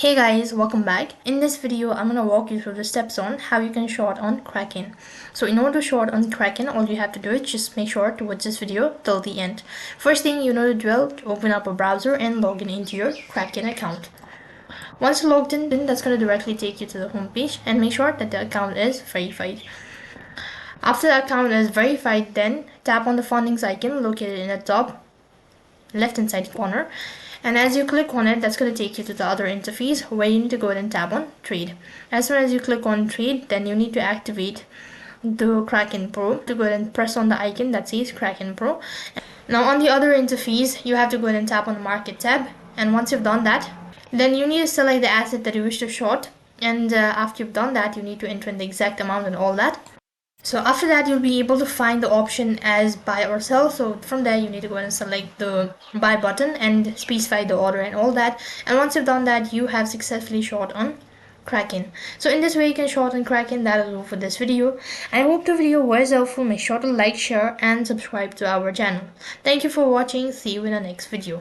Hey guys, welcome back. In this video, I'm gonna walk you through the steps on how you can short on Kraken. So in order to short on Kraken, all you have to do is just make sure to watch this video till the end. First thing you know the drill, to open up a browser and log in into your Kraken account. Once logged in, that's gonna directly take you to the home page and make sure that the account is verified. After the account is verified, then tap on the fundings icon located in the top left hand side corner, and as you click on it, that's going to take you to the other interface where you need to go ahead and tap on trade. As soon as you click on trade, then you need to activate the Kraken Pro. To go ahead and press on the icon that says Kraken Pro. Now on the other interface, you have to go ahead and tap on the market tab, and once you've done that, then you need to select the asset that you wish to short, and after you've done that, you need to enter in the exact amount and all that. So after that, you'll be able to find the option as buy or sell. So from there, you need to go ahead and select the buy button and specify the order and all that. And once you've done that, you have successfully short on Kraken. So in this way, you can short on Kraken. That is all for this video. I hope the video was helpful. Make sure to like, share, and subscribe to our channel. Thank you for watching. See you in the next video.